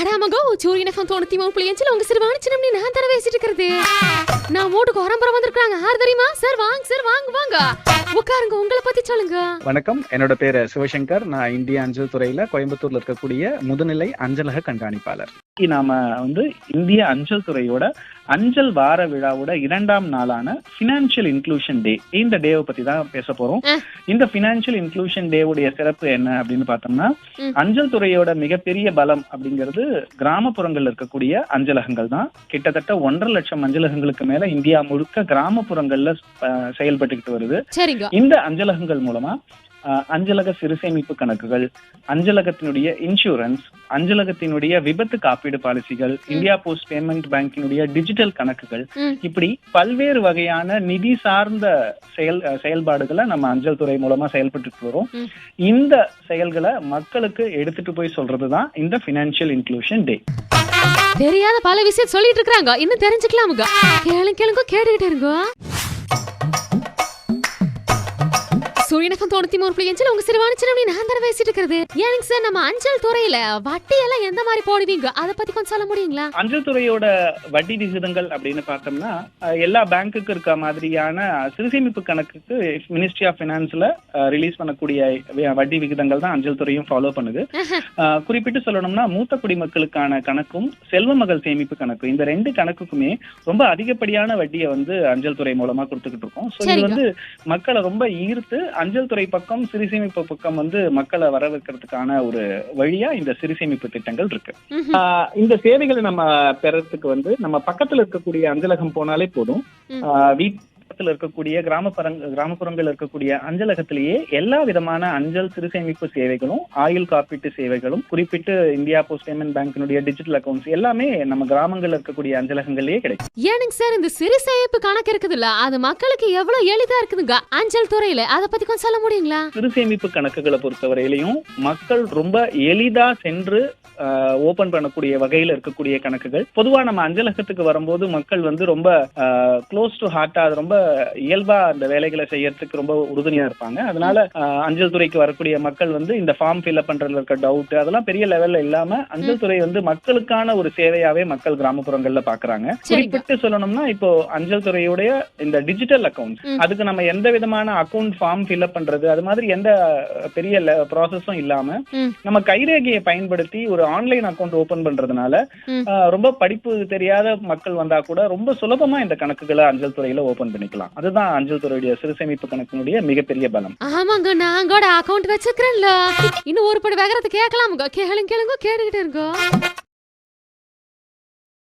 அடாமகோ சூரியன் எஃப்எம் 93.5 உங்க சிறுவாணி சின்னம்னி நான் தர பேசிட்டு இருக்கிறது. நான் மூட்டுக்கு வரம்பரம் வந்திருக்காங்க. யார் தெரியுமா? சார் வாங்க வாங்க உட்காருங்க. உங்களை பத்தி சொல்லுங்க. வணக்கம், என்னோட பேரு சிவசங்கர். நான் இந்திய அஞ்சல் துறையில கோயம்புத்தூர்ல இருக்கக்கூடிய முதுநிலை அஞ்சலக கண்காணிப்பாளர். நாம இந்திய அஞ்சல் துறையோட அஞ்சல் வார விழாவோட 2ஆம் நாளான பினான்சியல் இன்க்ளூஷன் டே, இந்த டேவை பத்தி தான் பேச போறோம். இந்த பினான்சியல் இன்க்ளூஷன் டேவுடைய சிறப்பு என்ன அப்படின்னு பார்த்தோம்னா, அஞ்சல் துறையோட மிகப்பெரிய பலம் அப்படிங்கிறது கிராமப்புறங்கள்ல இருக்கக்கூடிய அஞ்சலகங்கள் தான். கிட்டத்தட்ட 1.5 லட்சம் அஞ்சலகங்களுக்கு மேல இந்தியா முழுக்க கிராமப்புறங்கள்ல செயல்பட்டுக்கிட்டு வருது. இந்த அஞ்சலகங்கள் மூலமா அஞ்சலக சிறுசேமிப்பு கணக்குகள், அஞ்சலகத்தினுடைய இன்சூரன்ஸ், அஞ்சலகத்தினுடைய விபத்து காப்பீடு பாலிசிகள், இந்தியா போஸ்ட் பேமெண்ட் பேங்கினுடைய டிஜிட்டல் கணக்குகள், இப்படி பல்வேறு வகையான நிதி சார்ந்த செயல்பாடுகளை நம்ம அஞ்சல் துறை மூலமா செயல்பட்டு வரோம். இந்த செயல்களை மக்களுக்கு எடுத்துட்டு போய் சொல்றதுதான் இந்த பினான்சியல் இன்க்ளூஷன் டே. தெரியாத பல விஷயம் சொல்லிட்டு இருக்காங்க, இன்னும் தெரிஞ்சுக்கலாமுங்க. கேளுங்க கேட்டுக்கிட்டே இருங்க. சூரியன் எஃப்எம் 93.5 உங்க சிறுவாணி சின்னம்னி நான் தர பேசிட்டு இருக்கிறது. ஏனுங்க சார், நம்ம அஞ்சல் துறையில வட்டி எல்லாம் எந்த மாதிரி போடுவீங்க, அதை பத்தி கொஞ்சம் சொல்ல முடியுங்களா? அஞ்சல் துறையோட வட்டி விகிதங்கள் அப்படின்னு பார்த்தோம்னா, எல்லா பேங்குக்கு இருக்க மாதிரியான சிறுசேமிப்பு கணக்குக்கு மினிஸ்ட்ரி ஆஃப் பினான்ஸ்ல ரிலீஸ் பண்ணக்கூடிய வட்டி விகிதங்கள் தான் அஞ்சல் துறையும் ஃபாலோ பண்ணுது. குறிப்பிட்டு சொல்லணும்னா, மூத்த குடிமக்களுக்கான கணக்கும் செல்வ மகள் சேமிப்பு கணக்கு, இந்த 2 கணக்குக்குமே ரொம்ப அதிகப்படியான வட்டியை அஞ்சல் துறை மூலமா கொடுத்துக்கிட்டு இருக்கோம். ஸோ இது மக்களை ரொம்ப ஈர்த்து அஞ்சல் துறை பக்கம் சிறுசேமிப்பு பக்கம் மக்களை வர வைக்கிறதுக்கான ஒரு வழியா இந்த சிறுசேமிப்பு திட்டங்கள் இருக்கு. இந்த சேவைகளை நம்ம பெறறதுக்கு நம்ம பக்கத்துல இருக்கக்கூடிய அஞ்சலகம் போனாலே போதும். வீட்டுல இருக்கக்கூடிய கிராமப்புறங்கள் இருக்கக்கூடிய அஞ்சலகத்திலேயே எல்லா விதமான அஞ்சல் சிறுசேமிப்பு சேவைகளும், ஆயுள் காப்பீட்டு சேவைகளும், குறிப்பிட்டு இந்தியா போஸ்ட் பேமெண்ட் பேங்கினுடைய டிஜிட்டல் அக்கௌண்ட்ஸ் எல்லாமே நம்ம கிராமங்கள்ல இருக்கக்கூடிய அஞ்சலகங்கள்லயே கிடைக்கும். ஏனுங்க சார், இந்த சிறுசேமிப்பு கணக்கு இருக்குதுல்ல, அது மக்களுக்கு எவ்வளவு எளிதா இருக்குதுங்க அஞ்சல் துறையில, அதை பத்தி கொஞ்சம் சொல்ல முடியுங்களா? சிறுசேமிப்பு கணக்குகளை பொறுத்தவரையிலையும் மக்கள் ரொம்ப எளிதா சென்று ஓபன் பண்ணக்கூடிய வகையில இருக்கக்கூடிய கணக்குகள். பொதுவா நம்ம அஞ்சலகத்துக்கு வரும்போது மக்கள் ரொம்ப க்ளோஸ் டு ஹார்ட்டா, ரொம்ப இயல்பா அந்த வேலைகளை செய்யறதுக்கு ரொம்ப உறுதுணையா இருப்பாங்க. அதனால அஞ்சல் துறைக்கு வரக்கூடிய மக்கள் இந்த ஃபார்ம் ஃபில்அப் பண்றதுல இருக்க டவுட் அதெல்லாம் பெரிய லெவல்ல இல்லாம அஞ்சல் துறை மக்களுக்கான ஒரு சேவையாவே மக்கள் கிராமப்புறங்கள்ல பாக்குறாங்க. குறிப்பிட்டு சொல்லணும்னா, இப்போ அஞ்சல் துறையுடைய இந்த டிஜிட்டல் அக்கௌண்ட், அதுக்கு நம்ம எந்த விதமான அக்கௌண்ட் ஃபார்ம் ஃபில்அப் பண்றது அது மாதிரி எந்த பெரிய ப்ராசஸும் இல்லாம நம்ம கைரேகையை பயன்படுத்தி ஒரு ஆன்லைன் அக்கௌண்ட் ஓபன் பண்றதுனால ரொம்ப படிப்பு தெரியாத மக்கள் வந்தா கூட ரொம்ப சுலபமா இந்த கணக்குகளை அஞ்சல் துறையில ஓபன் பண்ணிக்கலாம். அதுதான் அஞ்சல் துறையுடைய சிறுசேமிப்பு கணக்கினுடைய மிகப்பெரிய பலம். ஆமாங்க, நான் கூட அக்கௌண்ட் வச்சிருக்கேன்ல. இன்னும் ஒரு படி வேகறத கேட்கலாமுங்க. கேளுங்க கேட்டுக்கிட்டே இருக்கோம்.